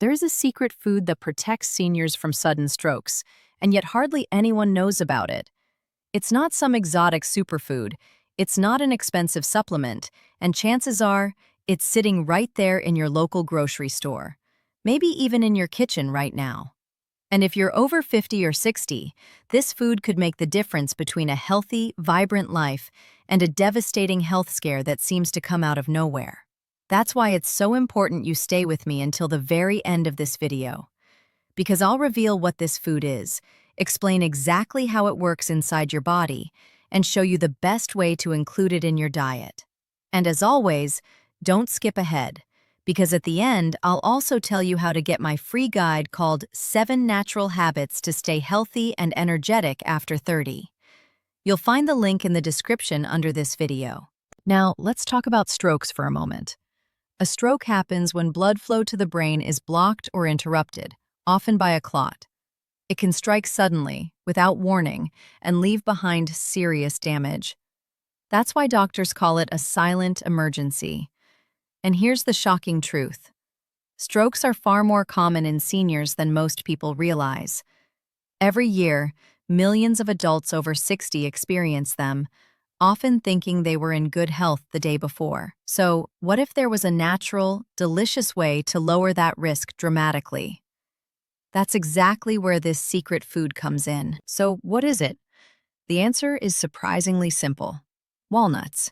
There is a secret food that protects seniors from sudden strokes, and yet hardly anyone knows about it. It's not some exotic superfood, it's not an expensive supplement, and chances are, it's sitting right there in your local grocery store. Maybe even in your kitchen right now. And if you're over 50 or 60, this food could make the difference between a healthy, vibrant life and a devastating health scare that seems to come out of nowhere. That's why it's so important you stay with me until the very end of this video. Because I'll reveal what this food is, explain exactly how it works inside your body, and show you the best way to include it in your diet. And as always, don't skip ahead, because at the end, I'll also tell you how to get my free guide called 7 Natural Habits to Stay Healthy and Energetic After 30. You'll find the link in the description under this video. Now, let's talk about strokes for a moment. A stroke happens when blood flow to the brain is blocked or interrupted, often by a clot. It can strike suddenly, without warning, and leave behind serious damage. That's why doctors call it a silent emergency. And here's the shocking truth. Strokes are far more common in seniors than most people realize. Every year, millions of adults over 60 experience them, often thinking they were in good health the day before. So, what if there was a natural, delicious way to lower that risk dramatically? That's exactly where this secret food comes in. So, what is it? The answer is surprisingly simple. Walnuts.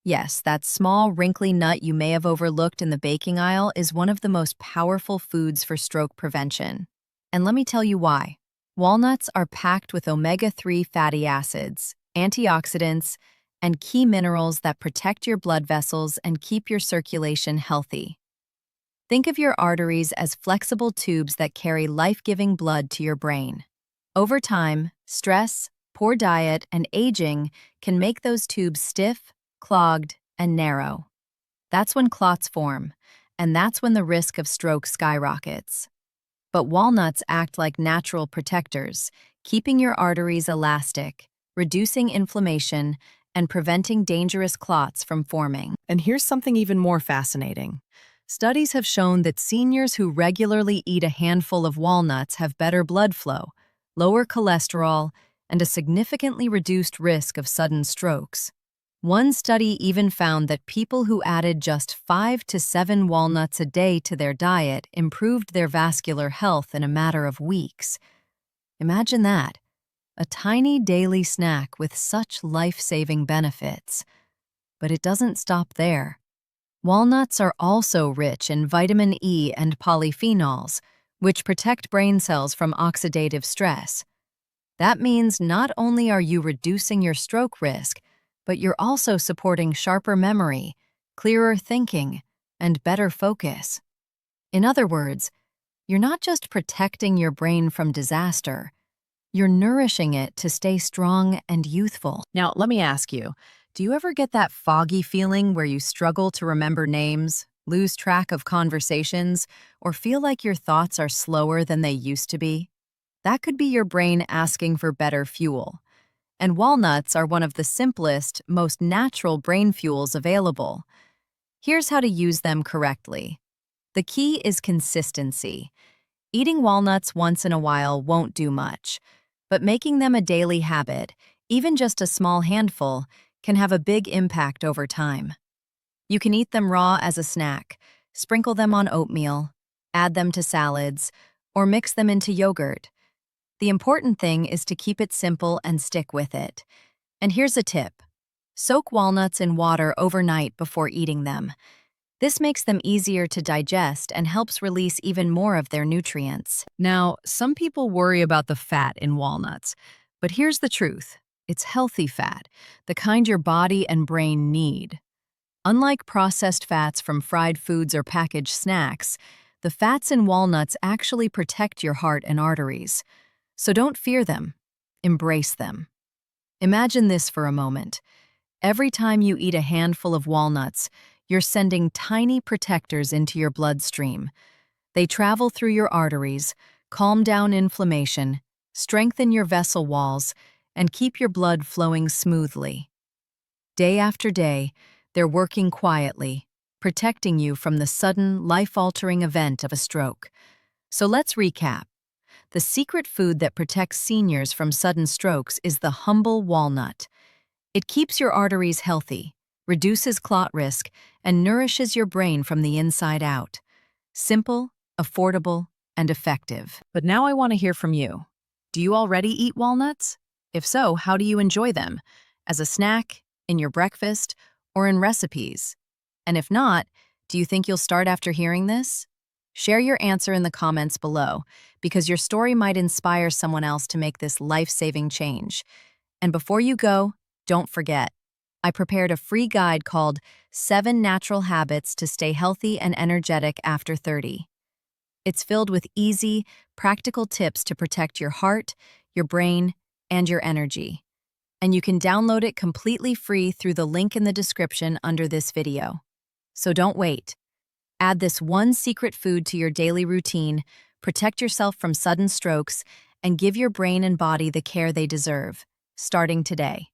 Yes, that small, wrinkly nut you may have overlooked in the baking aisle is one of the most powerful foods for stroke prevention. And let me tell you why. Walnuts are packed with omega-3 fatty acids, antioxidants, and key minerals that protect your blood vessels and keep your circulation healthy. Think of your arteries as flexible tubes that carry life-giving blood to your brain. Over time, stress, poor diet, and aging can make those tubes stiff, clogged, and narrow. That's when clots form, and that's when the risk of stroke skyrockets. But walnuts act like natural protectors, keeping your arteries elastic, reducing inflammation, and preventing dangerous clots from forming. And here's something even more fascinating. Studies have shown that seniors who regularly eat a handful of walnuts have better blood flow, lower cholesterol, and a significantly reduced risk of sudden strokes. One study even found that people who added just 5 to 7 walnuts a day to their diet improved their vascular health in a matter of weeks. Imagine that. A tiny daily snack with such life-saving benefits. But it doesn't stop there. Walnuts are also rich in vitamin E and polyphenols, which protect brain cells from oxidative stress. That means not only are you reducing your stroke risk, but you're also supporting sharper memory, clearer thinking, and better focus. In other words, you're not just protecting your brain from disaster, you're nourishing it to stay strong and youthful. Now, let me ask you, do you ever get that foggy feeling where you struggle to remember names, lose track of conversations, or feel like your thoughts are slower than they used to be? That could be your brain asking for better fuel. And walnuts are one of the simplest, most natural brain fuels available. Here's how to use them correctly. The key is consistency. Eating walnuts once in a while won't do much, but making them a daily habit, even just a small handful, can have a big impact over time. You can eat them raw as a snack, sprinkle them on oatmeal, add them to salads, or mix them into yogurt. The important thing is to keep it simple and stick with it. And here's a tip. Soak walnuts in water overnight before eating them. This makes them easier to digest and helps release even more of their nutrients. Now, some people worry about the fat in walnuts, but here's the truth. It's healthy fat, the kind your body and brain need. Unlike processed fats from fried foods or packaged snacks, the fats in walnuts actually protect your heart and arteries. So don't fear them, embrace them. Imagine this for a moment. Every time you eat a handful of walnuts, you're sending tiny protectors into your bloodstream. They travel through your arteries, calm down inflammation, strengthen your vessel walls, and keep your blood flowing smoothly. Day after day, they're working quietly, protecting you from the sudden, life-altering event of a stroke. So let's recap. The secret food that protects seniors from sudden strokes is the humble walnut. It keeps your arteries healthy, reduces clot risk, and nourishes your brain from the inside out. Simple, affordable, and effective. But now I want to hear from you. Do you already eat walnuts? If so, how do you enjoy them? As a snack, in your breakfast, or in recipes? And if not, do you think you'll start after hearing this? Share your answer in the comments below, because your story might inspire someone else to make this life-saving change. And before you go, don't forget, I prepared a free guide called 7 Natural Habits to Stay Healthy and Energetic After 30. It's filled with easy, practical tips to protect your heart, your brain, and your energy. And you can download it completely free through the link in the description under this video. So don't wait. Add this one secret food to your daily routine, protect yourself from sudden strokes, and give your brain and body the care they deserve, starting today.